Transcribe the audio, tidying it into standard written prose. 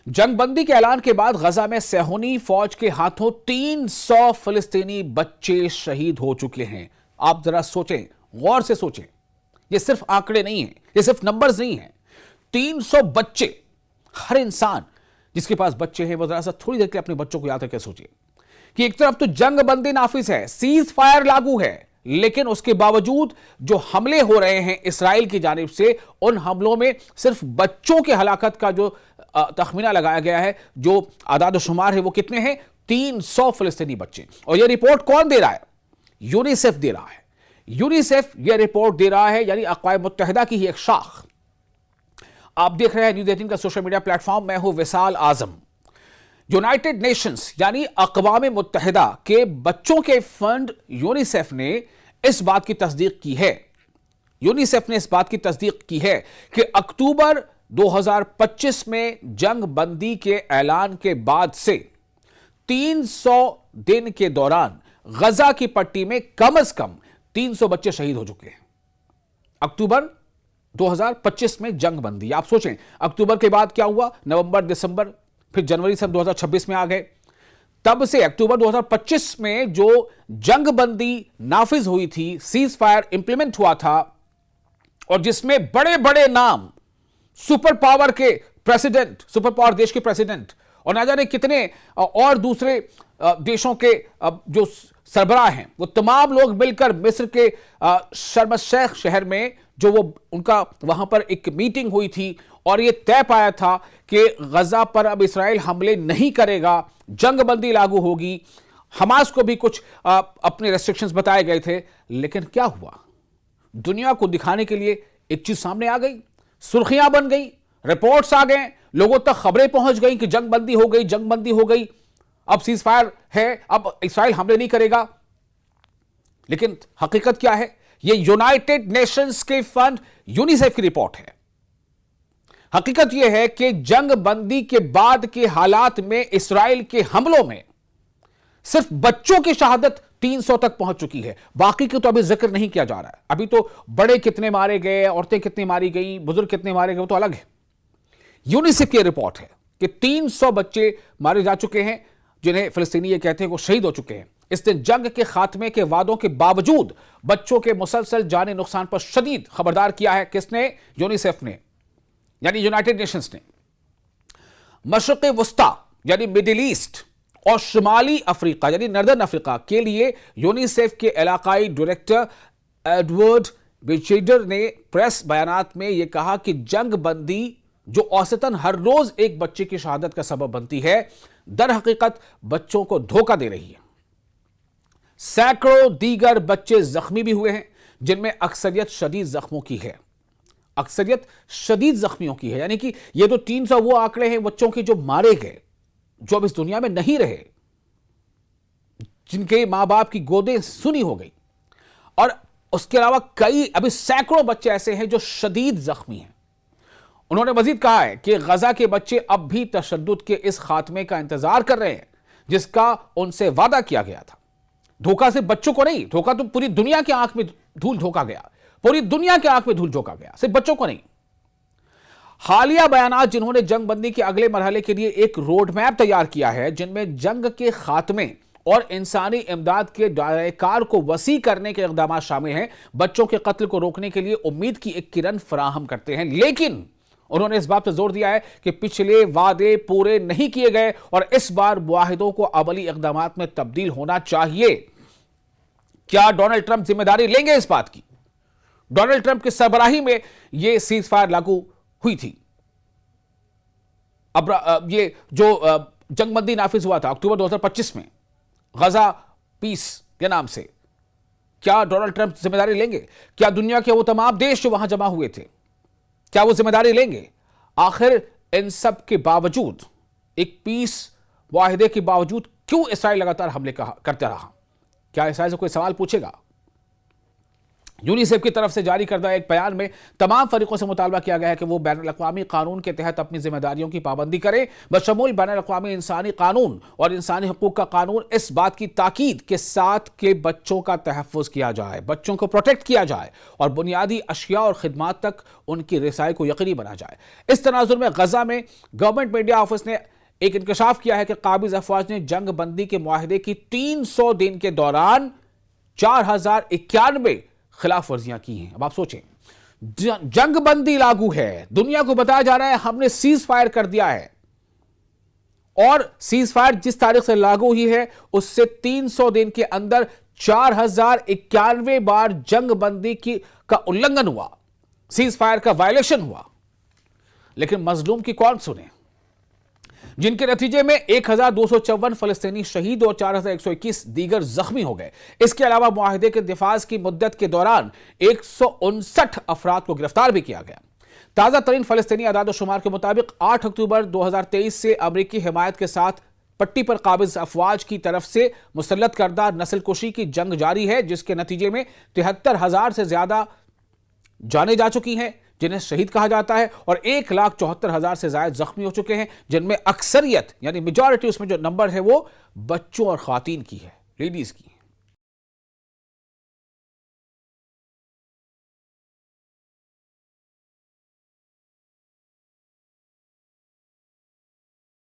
जंगबंदी के ऐलान के बाद गजा में सेहूनी फौज के हाथों 300 फिलिस्तीनी बच्चे शहीद हो चुके हैं। आप जरा सोचें, गौर से सोचें। ये सिर्फ आंकड़े नहीं है, ये सिर्फ नंबर्स नहीं है। 300 बच्चे। हर इंसान जिसके पास बच्चे हैं वो जरा सा थोड़ी देर के लिए अपने बच्चों को याद करके सोचिए कि एक तरफ तो जंगबंदी नाफिज है, सीज फायर लागू है, लेकिन उसके बावजूद जो हमले हो रहे हैं इसराइल की जानिब से, उन हमलों में सिर्फ बच्चों की हलाकत का जो तखमीना लगाया गया है, जो आदाद शुमार है, वो कितने हैं? 300 फिलिस्तीनी बच्चे। और यह रिपोर्ट कौन दे रहा है? यूनिसेफ दे रहा है। यूनिसेफ यह रिपोर्ट दे रहा है, यानी अक़वाम मुत्तहिदा की ही एक शाख। आप देख रहे हैं न्यूज़ 18 का सोशल मीडिया प्लेटफॉर्म। मैं हूं विशाल आजम। यूनाइटेड नेशंस यानी अक़वाम मुत्तहिदा के बच्चों के फंड यूनिसेफ ने इस बात की तस्दीक की है। यूनिसेफ ने इस बात की तस्दीक की है कि अक्टूबर 2025 में जंग बंदी के ऐलान के बाद से 300 दिन के दौरान गजा की पट्टी में कम से कम 300 बच्चे शहीद हो चुके हैं। अक्टूबर 2025 में जंग बंदी। आप सोचें, अक्टूबर के बाद क्या हुआ? नवंबर, दिसंबर, फिर जनवरी से 2026 में आ गए। तब से अक्टूबर 2025 में जो जंग बंदी नाफिज हुई थी, सीज फायर इंप्लीमेंट हुआ था, और जिसमें बड़े बड़े नाम, सुपर पावर के प्रेसिडेंट, सुपर पावर देश के प्रेसिडेंट और ना जाने कितने और दूसरे देशों के जो सरबराह हैं, वो तमाम लोग मिलकर मिस्र के शर्म शेख शहर में जो वो उनका वहां पर एक मीटिंग हुई थी, और ये तय पाया था कि गजा पर अब इसराइल हमले नहीं करेगा, जंगबंदी लागू होगी। हमास को भी कुछ अपने रेस्ट्रिक्शंस बताए गए थे। लेकिन क्या हुआ? दुनिया को दिखाने के लिए एक चीज सामने आ गई, सुर्खियां बन गई, रिपोर्ट्स आ गए, लोगों तक खबरें पहुंच गई कि जंगबंदी हो गई, जंगबंदी हो गई, अब सीज फायर है, अब इसराइल हमले नहीं करेगा। लेकिन हकीकत क्या है? यह यूनाइटेड नेशंस के फंड यूनिसेफ की रिपोर्ट है। हकीकत यह है कि जंगबंदी के बाद के हालात में इसराइल के हमलों में सिर्फ बच्चों की शहादत 300 तक पहुंच चुकी है। बाकी की तो अभी जिक्र नहीं किया जा रहा है। अभी तो बड़े कितने मारे गए, औरतें कितनी मारी गई, बुजुर्ग कितने मारे गए, वो तो अलग है। यूनिसेफ की रिपोर्ट है कि 300 बच्चे मारे जा चुके हैं, जिन्हें फिलिस्तीनी ये कहते हैं वो शहीद हो चुके हैं। इस दिन जंग के खात्मे के वादों के बावजूद बच्चों के मुसलसल जानी नुकसान पर शदीद खबरदार किया है। किसने? यूनिसेफ ने, यानी यूनाइटेड नेशंस ने। मशरिक़ वस्ता यानी मिडिल ईस्ट और शुमाली अफ्रीका यानी नॉर्दर्न अफ्रीका के लिए यूनिसेफ के इलाकाई डायरेक्टर एडवर्ड बेचेडर ने प्रेस बयानात में यह कहा कि जंग बंदी जो औसतन हर रोज एक बच्चे की शहादत का सबब बनती है, दर हकीकत बच्चों को धोखा दे रही है। सैकड़ों दीगर बच्चे जख्मी भी हुए हैं, जिनमें अक्सरियत शदीद जख्मों की है। अक्सरियत शदीद जख्मियों की है, यानी कि ये तो 300 वो आंकड़े हैं बच्चों के जो मारे गए, जो अब इस दुनिया में नहीं रहे, जिनके मां बाप की गोदें सुनी हो गई। और उसके अलावा कई अभी सैकड़ों बच्चे ऐसे हैं जो शदीद जख्मी हैं। उन्होंने मजीद कहा है कि गजा के बच्चे अब भी तशद्दुद के इस खात्मे का इंतजार कर रहे हैं, जिसका उनसे वादा किया गया था। धोखा सिर्फ बच्चों को नहीं, धोखा तो पूरी दुनिया की आंख में धूल झोंका गया, पूरी दुनिया की आंख में धूल झोंका गया, सिर्फ बच्चों को नहीं। हालिया बयानात जिन्होंने जंगबंदी के अगले मरहले के लिए एक रोड मैप तैयार किया है, जिनमें जंग के खात्मे और इंसानी इमदाद के दायरेकार को वसी करने के इक़दाम शामिल हैं, बच्चों के कत्ल को रोकने के लिए उम्मीद की एक किरण फराहम करते हैं। लेकिन उन्होंने इस बात पर जोर दिया है कि पिछले वादे पूरे नहीं किए गए और इस बार मुआहिदों को अमली इक़दामात में तब्दील होना चाहिए। क्या डोनाल्ड ट्रंप जिम्मेदारी लेंगे इस बात की? डोनाल्ड ट्रंप की सरबराही में यह सीज फायर लागू हुई थी। अब ये जो जंगबंदी नाफिज हुआ था अक्टूबर 2025 में गजा पीस के नाम से, क्या डोनाल्ड ट्रंप जिम्मेदारी लेंगे? क्या दुनिया के वो तमाम देश जो वहां जमा हुए थे, क्या वो जिम्मेदारी लेंगे? आखिर इन सब के बावजूद, एक पीस मुआहिदे के बावजूद, क्यों इसराइल लगातार हमले करता रहा? क्या इसराइल से कोई सवाल पूछेगा? यूनिसेफ की तरफ से जारी करदा एक बयान में तमाम फरीकों से मुतालबा किया गया है कि वो बैनुल-अक़वामी कानून के तहत अपनी जिम्मेदारियों की पाबंदी करें, बशमूल बैनुल-अक़वामी इंसानी कानून और इंसानी हुकूक का कानून इस बात की ताकीद के साथ कि बच्चों का तहफ़्फ़ुज़ किया जाए, बच्चों को प्रोटेक्ट किया जाए और बुनियादी अशिया और खिदमात तक उनकी रसाई को यकीनी बना जाए। इस तनाजुर में गजा में गवर्नमेंट मीडिया ऑफिस ने एक इंकशाफ किया है कि काबिज अफवाज ने जंग बंदी के मुआहदे की 300 दिन के दौरान 4091 खिलाफ वर्जियां की हैं। अब आप सोचें, जंग बंदी लागू है, दुनिया को बताया जा रहा है हमने सीज फायर कर दिया है, और सीज फायर जिस तारीख से लागू हुई है उससे 300 दिन के अंदर 4091 बार जंग बंदी का उल्लंघन हुआ, सीज फायर का वायलेशन हुआ। लेकिन मजलूम की कौन सुने, जिनके नतीजे में 1254 फलस्तीनी शहीद और 4121 दीगर जख्मी हो गए। इसके अलावा मुआहिदे के दिफाज की मुद्दत के दौरान 159 अफराद को गिरफ्तार भी किया गया। ताज़ा तरीन फलस्तीनी आदाद-ओ-शुमार के मुताबिक 8 अक्टूबर 2023 से अमरीकी हिमायत के साथ पट्टी पर काबिज अफवाज की तरफ से मुसल्लत करदा नस्लकुशी की जंग जारी है, जिसके नतीजे में 73,000 से ज्यादा जाने जा चुकी हैं, जिन्हें शहीद कहा जाता है, और 1,74,000 से ज्यादा जख्मी हो चुके हैं, जिनमें अक्सरियत यानी मेजॉरिटी उसमें जो नंबर है वो बच्चों और खातीन की है, लेडीज की।